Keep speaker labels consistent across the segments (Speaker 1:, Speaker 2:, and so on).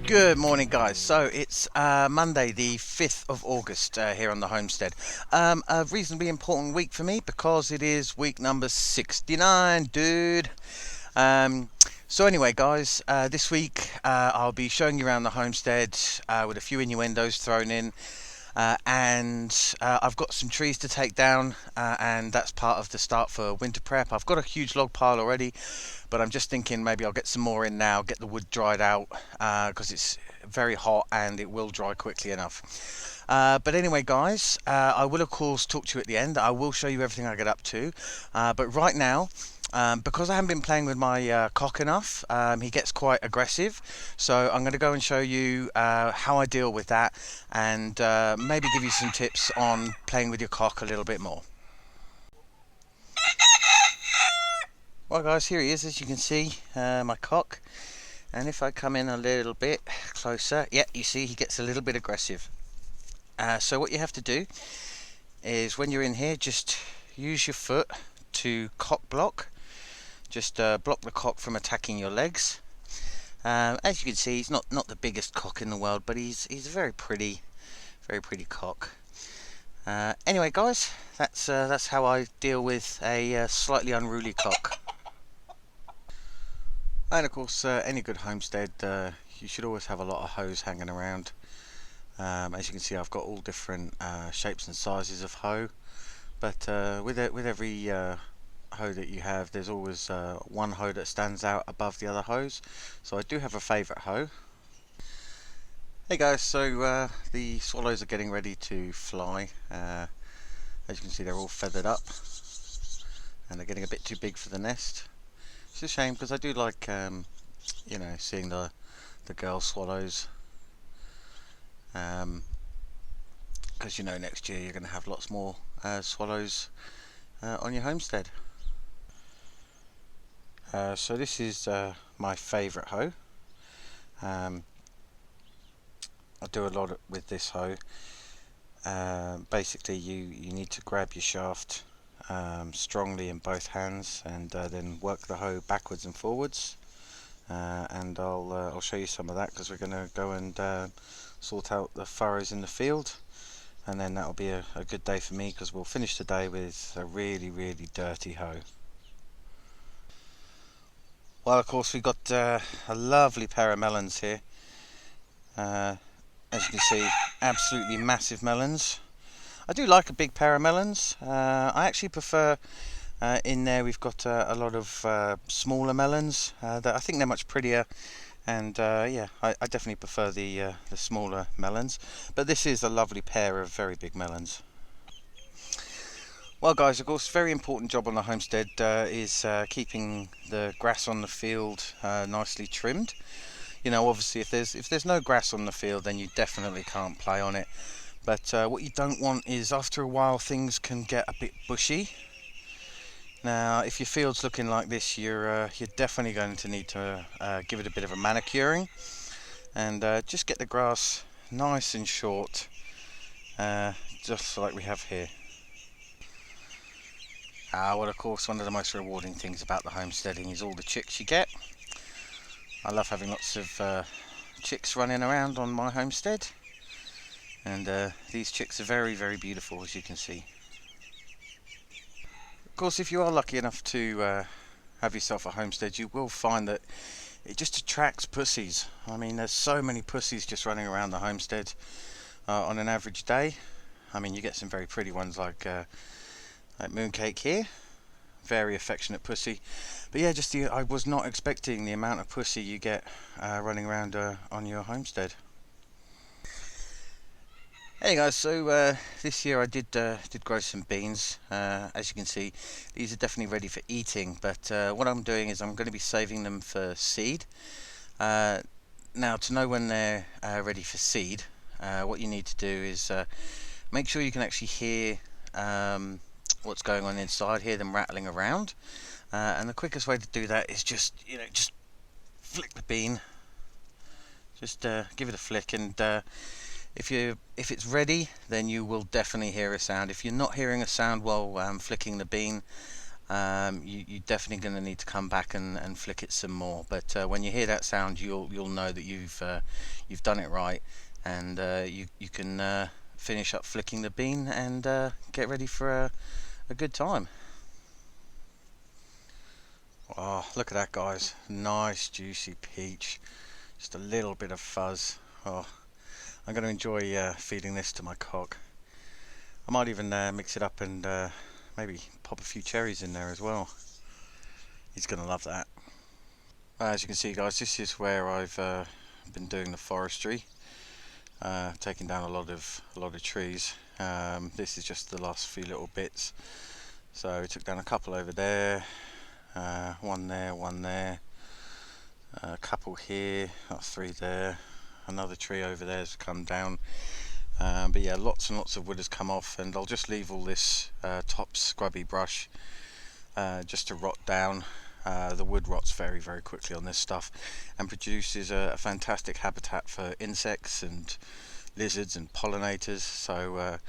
Speaker 1: Good morning, guys. So it's Monday, the 5th of August here on the Homestead. A reasonably important week for me because it is week number 69, dude. Um, so anyway, guys, this week I'll be showing you around the Homestead with a few innuendos thrown in. And I've got some trees to take down, and that's part of the start for winter prep. I've got a huge log pile already, but I'm just thinking maybe I'll get some more in now, get the wood dried out, because it's very hot and it will dry quickly enough. But anyway, guys, I will of course talk to you at the end. I will show you everything I get up to, but right now, because I haven't been playing with my cock enough, he gets quite aggressive. So I'm going to go and show you how I deal with that, and maybe give you some tips on playing with your cock a little bit more. Well, guys, here he is, as you can see, my cock. And if I come in a little bit closer, yeah, you see he gets a little bit aggressive. So what you have to do is, when you're in here, just use your foot to cock block. Just block the cock from attacking your legs. As you can see, he's not the biggest cock in the world, but he's a very pretty cock. Anyway, guys, that's how I deal with a slightly unruly cock. And of course, any good homestead, you should always have a lot of hose hanging around. As you can see, I've got all different shapes and sizes of hoe, but with every hoe that you have, there's always one hoe that stands out above the other hoes. So I do have a favourite hoe. Hey guys, so the swallows are getting ready to fly. As you can see, they're all feathered up and they're getting a bit too big for the nest. It's a shame because I do like seeing the girl swallows, because next year you're going to have lots more swallows on your homestead. So this is my favourite hoe. I do a lot with this hoe. Basically you need to grab your shaft strongly in both hands, and then work the hoe backwards and forwards, and I'll show you some of that, because we're going to go and sort out the furrows in the field, and then that'll be a good day for me, because we'll finish the day with a really dirty hoe. Well, of course, we've got a lovely pair of melons here. As you can see, absolutely massive melons. I do like a big pair of melons. I actually prefer, in there we've got a lot of smaller melons that I think they're much prettier, and yeah, I definitely prefer the smaller melons. But this is a lovely pair of very big melons. Well, guys, of course, very important job on the homestead is keeping the grass on the field nicely trimmed. Obviously, if there's no grass on the field, then you definitely can't play on it. But what you don't want is, after a while, things can get a bit bushy. Now, if your field's looking like this, you're definitely going to need to give it a bit of a manicuring, and just get the grass nice and short, just like we have here. Well, of course, one of the most rewarding things about the homesteading is all the chicks you get. I love having lots of chicks running around on my homestead, and these chicks are very beautiful, as you can see. Of course, if you are lucky enough to have yourself a homestead, you will find that it just attracts pussies. I mean, there's so many pussies just running around the homestead on an average day. I mean, you get some very pretty ones like Mooncake here, very affectionate pussy. But yeah, I was not expecting the amount of pussy you get running around on your homestead. Hey guys, so this year I did grow some beans. As you can see, these are definitely ready for eating, but what I'm doing is I'm going to be saving them for seed. Now, to know when they're ready for seed, what you need to do is make sure you can actually hear what's going on inside, hear them rattling around, and the quickest way to do that is just flick the bean, just give it a flick, and if it's ready, then you will definitely hear a sound. If you're not hearing a sound while flicking the bean, you're definitely going to need to come back and flick it some more. But when you hear that sound, you'll know that you've done it right, and you can finish up flicking the bean and get ready for a good time. Oh, look at that, guys! Nice juicy peach, just a little bit of fuzz. Oh, I'm going to enjoy feeding this to my cock. I might even mix it up and maybe pop a few cherries in there as well. He's going to love that. As you can see, guys, this is where I've been doing the forestry, taking down a lot of trees. This is just the last few little bits. So we took down a couple over there, one there, a couple here, that's three there. Another tree over there has come down. But yeah, lots and lots of wood has come off, and I'll just leave all this top scrubby brush just to rot down. The wood rots very, very quickly on this stuff and produces a fantastic habitat for insects and lizards and pollinators. So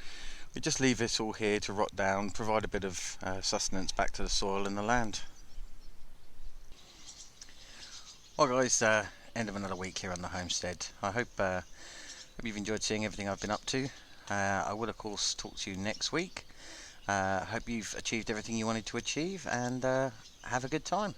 Speaker 1: we just leave this all here to rot down, provide a bit of sustenance back to the soil and the land. Well, guys, end of another week here on the homestead. I hope you've enjoyed seeing everything I've been up to. I will, of course, talk to you next week. Hope you've achieved everything you wanted to achieve, and have a good time.